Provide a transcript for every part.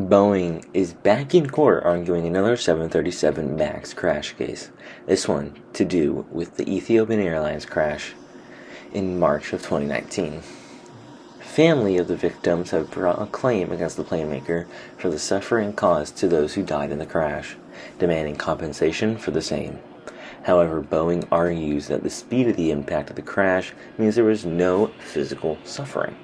Boeing is back in court arguing another 737 MAX crash case, this one to do with the Ethiopian Airlines crash in March of 2019. Family of the victims have brought a claim against the plane maker for the suffering caused to those who died in the crash, demanding compensation for the same. However, Boeing argues that the speed of the impact of the crash means there was no physical suffering.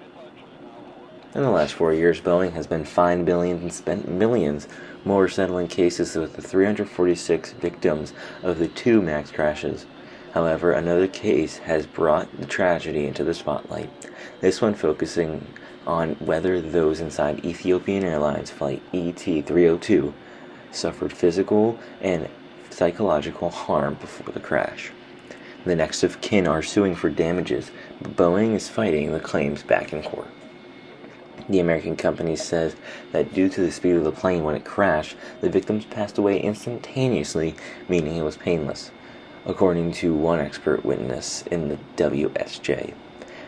In the last 4 years, Boeing has been fined billions and spent millions more settling cases with the 346 victims of the two MAX crashes. However, another case has brought the tragedy into the spotlight, this one focusing on whether those inside Ethiopian Airlines Flight ET-302 suffered physical and psychological harm before the crash. The next of kin are suing for damages, but Boeing is fighting the claims back in court. The American company says that due to the speed of the plane when it crashed, the victims passed away instantaneously, meaning it was painless, according to one expert witness in the WSJ.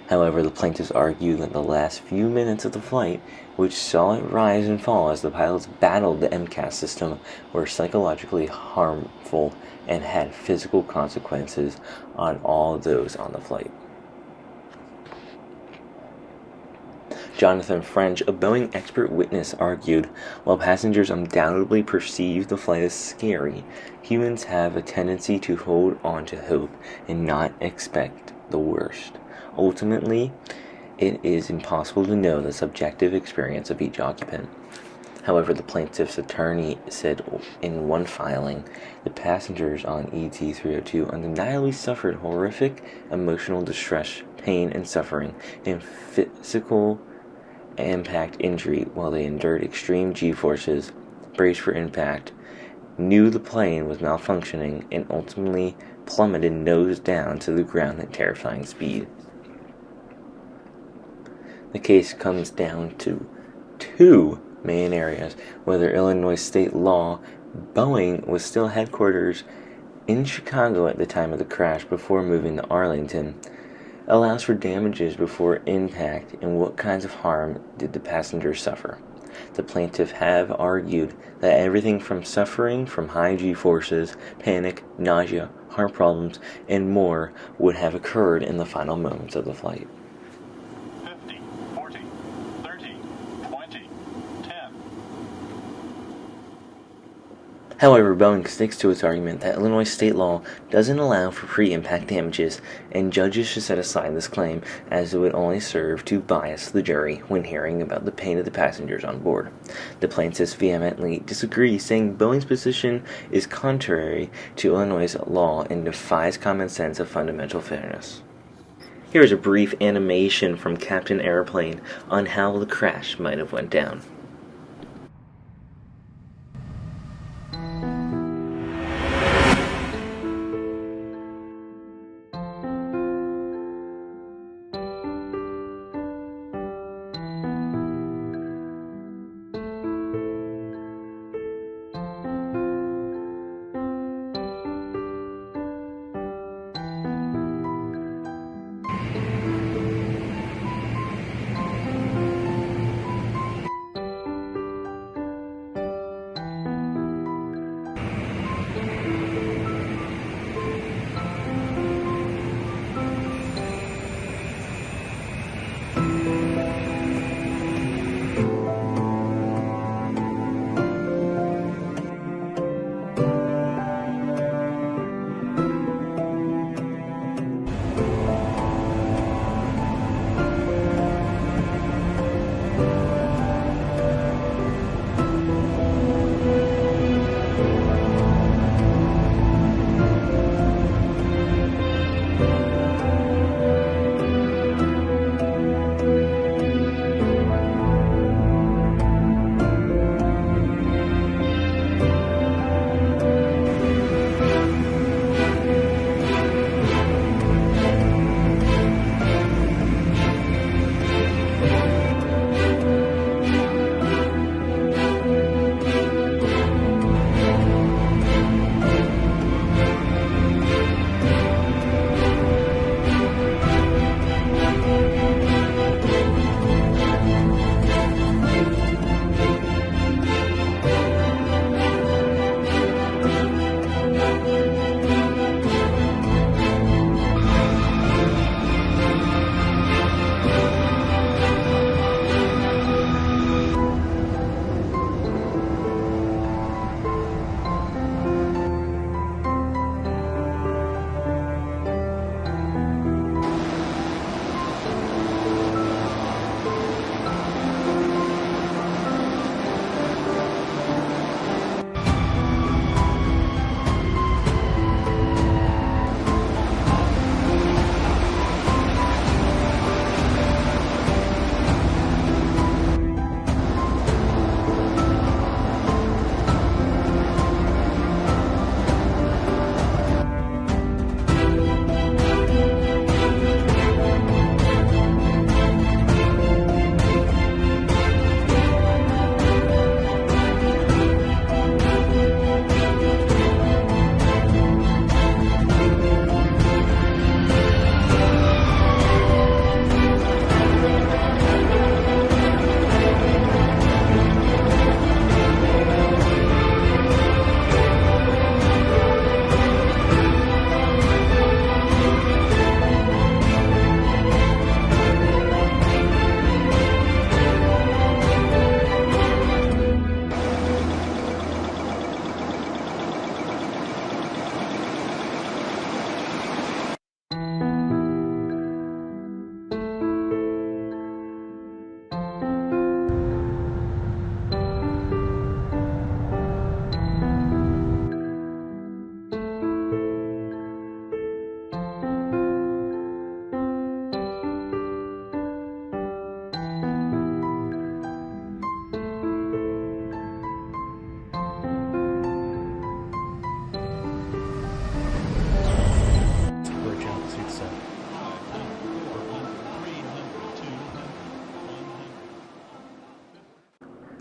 However, the plaintiffs argue that the last few minutes of the flight, which saw it rise and fall as the pilots battled the MCAS system, were psychologically harmful and had physical consequences on all those on the flight. Jonathan French, a Boeing expert witness, argued, while passengers undoubtedly perceive the flight as scary, humans have a tendency to hold on to hope and not expect the worst. Ultimately, it is impossible to know the subjective experience of each occupant. However, the plaintiff's attorney said in one filing, the passengers on ET-302 undeniably suffered horrific emotional distress, pain, and suffering, and physical impact injury while they endured extreme G-forces, braced for impact, knew the plane was malfunctioning, and ultimately plummeted nose down to the ground at terrifying speed. The case comes down to two main areas: whether Illinois state law, Boeing was still headquarters in Chicago at the time of the crash before moving to Arlington, allows for damages before impact, and what kinds of harm did the passengers suffer. The plaintiffs have argued that everything from suffering from high G-forces, panic, nausea, heart problems, and more would have occurred in the final moments of the flight. 50, 40, 30, 20, 10. However, Boeing sticks to its argument that Illinois state law doesn't allow for pre-impact damages, and judges should set aside this claim as it would only serve to bias the jury when hearing about the pain of the passengers on board. The plaintiffs vehemently disagree, saying Boeing's position is contrary to Illinois law and defies common sense of fundamental fairness. Here is a brief animation from Captain Airplane on how the crash might have went down.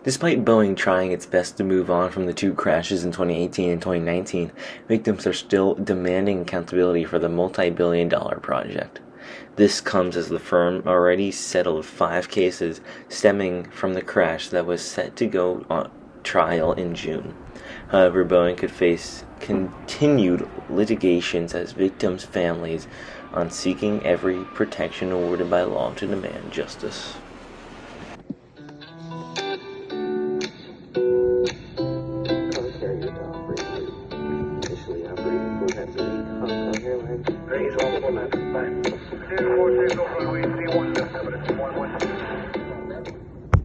Despite Boeing trying its best to move on from the two crashes in 2018 and 2019, victims are still demanding accountability for the multi-billion-dollar project. This comes as the firm already settled 5 cases stemming from the crash that was set to go on trial in June. However, Boeing could face continued litigations as victims' families on seeking every protection awarded by law to demand justice. Range 1 4 9 5. 2 4 6 over